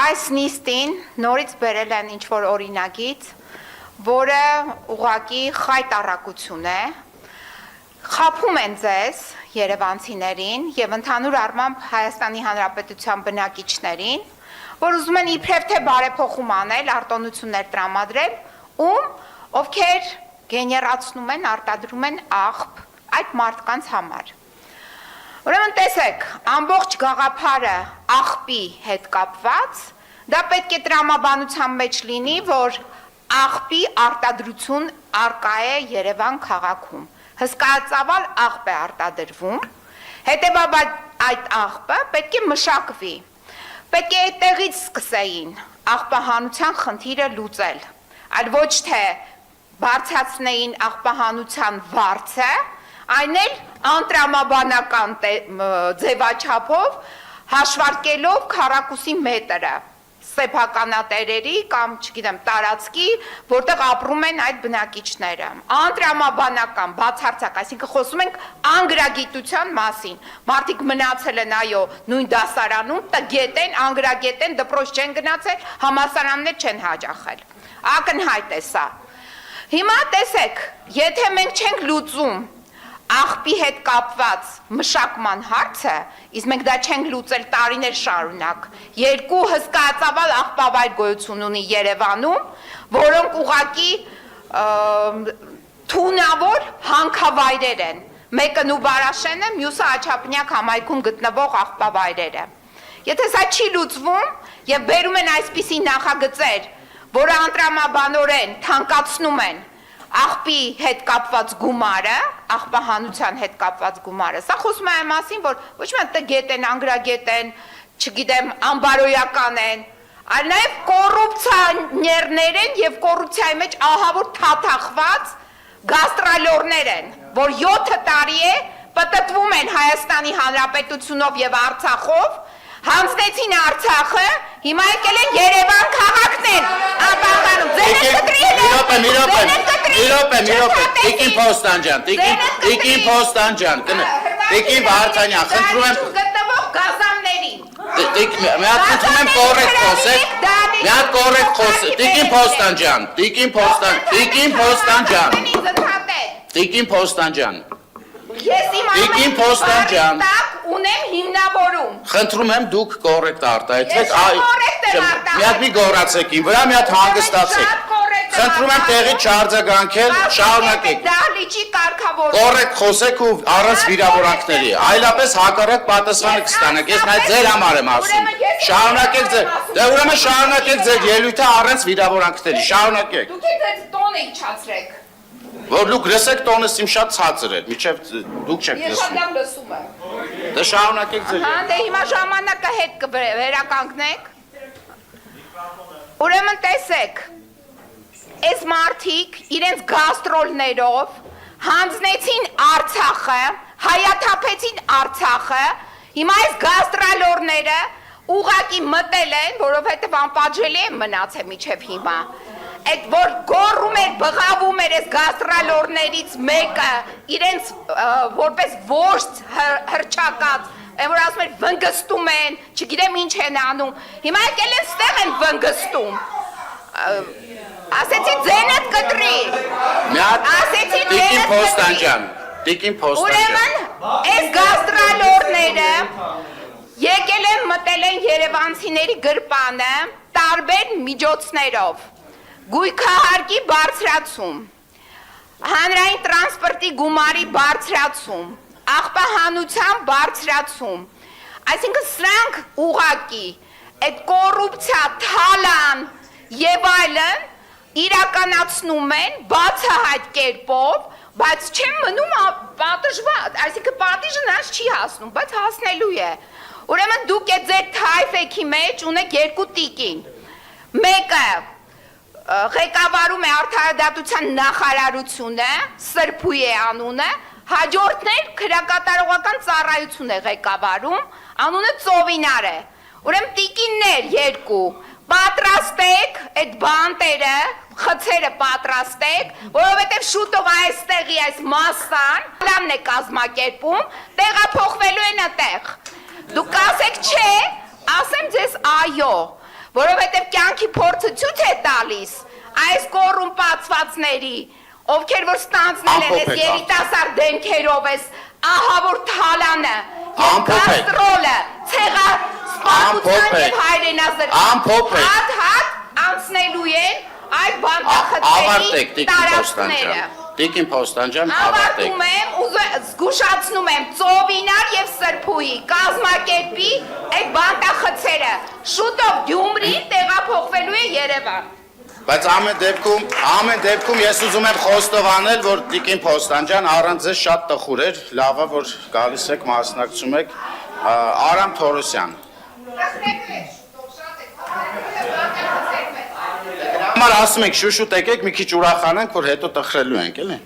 այս նիստին նորից բերել են ինչ-որ օրինագիծ, որը ուղղակի խայտառակություն է, խաբում են ձեզ երևանցիներին եւ ընդհանուր առմամբ Հայաստանի Հանրապետության բնակիչներին, որ ուզում են իբրև թե բարեփոխում անել, արտոնություններ տրամադրել, ովքեր գեներացնում են, արտադրում են աղբ այդ մարդկանց համար։ Ուրեմն տեսեք, ամբողջ գաղափարը աղբի հետ կապված, դա պետք է տրամաբանության մեջ լինի, որ աղբի արտադրություն արկա է Երևան քաղաքում։ Հսկայածավալ աղբ է արտադրվում, հետևաբար այդ աղբը պետք է մշակվի, պետք է այդտեղից սկսեին աղբահանության խնդիրը լուծել, այլ ոչ թե բարձրացնեին աղբահանության վարձը, այն էլ անտրամաբանական ձևաչափով հաշվարկելով քառակուսի մետրը սեփականատերերի կամ, չգիտեմ, տարածքի, որտեղ ապրում են այդ բնակիչները, անտրամաբանական, բացարձակ, այսինքն խոսում ենք անգրագիտության մասին, մարդիկ մնացել են, այո, նույն դասարանում, տգետ են, անգրագետ են, դպրոց չեն գնացել, համալսարաններ չեն հաճախել, ակնհայտ է սա։ Հիմա տեսեք, եթե մենք չենք լուծում աղբի հետ կապված մշակման հարցը, իսկ մենք դա չենք լուծել տարիներ շարունակ, երկու հսկայածավալ աղբավայր գոյություն ունի Երևանում, որոնք ուղղակի թունավոր հանքավայրեր են, մեկը Նուբարաշենը, մյուսը Աչափնյակ համայնքում գտնվող աղբավայրերը։ Եթե սա չի լուծվում եւ բերում են այսպիսի նախագծեր, որը անտրամաբանորեն թանկացնում են աղբի հետ կապված գումարը, աղբահանության հետ կապված գումարը, սա խոսում է այն մասին, որ ոչ միայն տգետ են, անգրագետ են, չգիտեմ, անբարոյական են, այլ նաև կոռուպցիաներներ են եւ կոռուպցիայի մեջ ահավոր թաթախված գաստրոլորներ են, որ 7 տարի է պտտվում են Հայաստանի Հանրապետությունով եւ Արցախով, հանձնեցին Արցախը, հիմա եկել են Երևան քաղաքն են ապահանում, ձեր եք կտրել Տիկին Փոստանջան, Տիկին Փոստանջան, Տիկին Վարդանյան, խնդրում եմ գտնվող գազամներին։ Մի հատ խնդրում եմ կոռեկտ խոսեք, մի հատ կոռեկտ խոսեք, Տիկին Փոստանջան, Ես իմ ամեն տակ ունեմ հիմնավորում։ Խնդրում եմ դուք կոռեկտ արտահայտվեք, Ես կոռեկտ եմ արտահայտվում։ մի հատ մի գոռացեք ինձ վրա, մի հատ հանգստացեք։ Խնդրում եմ տեղից չարձագանքել, շարունակեք։ Դահլիճի կարգավորում։ Կոռեկտ խոսեք ու առանց վիրավորանքների, այլապես հակառակ պատասխանը կստանաք, ես նայ ձեր համար եմ ասում։ Շարունակեք ձեր, դե ուրեմն շարունակեք ձեր ելույթը առանց վիրավորանքների, շարունակեք։ Դուք եք տոնը իջացրեք։ Որ դուք լսեք տոնս իմ շատ ցածր է, միջև դուք չեք Ես շատ լսում։ լավ լսում եմ։ Դե շարունակեք ձեր։ Հա, դե հիմա ժամանակը հետ կվերականգնեք։ Ուրեմն տեսեք, այս մարդիկ իրենց գաստրոլներով հանձնեցին Արցախը, հայաթափեցին Արցախը, հիմա այս գաստրոլորները ուղակի մտել են, որովհետև անպատժելի են մնացել միջև հիմա։ Այդ որ գոռում էր, բղավում էր այս գաստրոլորներից մեկը իրենց որպես ворց հրճակած, որ ասում էր վնգստում են, չգիտեմ ինչ են անում, հիմա եկել են ստեղ են վնգստում, ասեցի ձենդ կտրի, ասեցի Տիկին Փոստանջան, ուրեմն այս գաստրոլորները եկել են մտել են երևանցիների գրպանը տարբեր միջոցներով, գույքահարկի բարձրացում, հանրային տրանսպորտի գումարի բարձրացում, աղբահանության բարձրացում, այսինքն սրանք ուղղակի այդ կոռուպցիա, թալան եւ այլն իրականացնում են բացահայտ կերպով, բայց չեն մնում պատժված, այսինքն պատիժը նրանց չի հասնում, բայց հասնելու է։ Ուրեմն դուք այդ ձեր թայֆեքի մեջ ունեք երկու տիկին, մեկը ղեկավարում է արդարադատության նախարարությունը, Սրբույ է անունը, հաջորդն էլ քրեակատարողական ծառայություն է ղեկավարում, անունը Ծովինար է։ Ուրեմն տիկիններ երկու, պատրաստեք այդ բանտերը, խցերը պատրաստեք, որովհետև շուտով այստեղի այս մասսան լամն է կազմակերպում, տեղափոխվելու են այդտեղ։ Դուք ասեք չէ, ասեմ ձեզ այո, որովհետև կյանքի փորձը ցույց է տալիս այս կոռումպացվածների, ովքեր որ ստանձնել են այս երիտասարդ դեմքերով այս ահավոր թալանը, եւ կաստրոլը, ցեղասպանության եւ հայրենազրկության հատ անցնելու են այդ բանտախցերի տարածքները։ Տիկին Փոստանջան, ավարտեք։ Ավարտում եմ, զգուշացնում եմ, ծովինար եւ սրբուհի կազմակերպի այդ բանտախցերը շուտով Գյումրի տեղափոխվելու է Երևան։ Բայց ամեն դեպքում ես ուզում եմ խոստովանել, որ Տիկին Փոստանջան առանց ձեզ շատ տխուր էր, լավ է որ գալիս եք մասնակցում եք Արամ Թորոսյան։ Համար ասում եք շուշուտ եկեք մի քիչ ուրախանանք, որ հետո տխրելու ենք, էլի։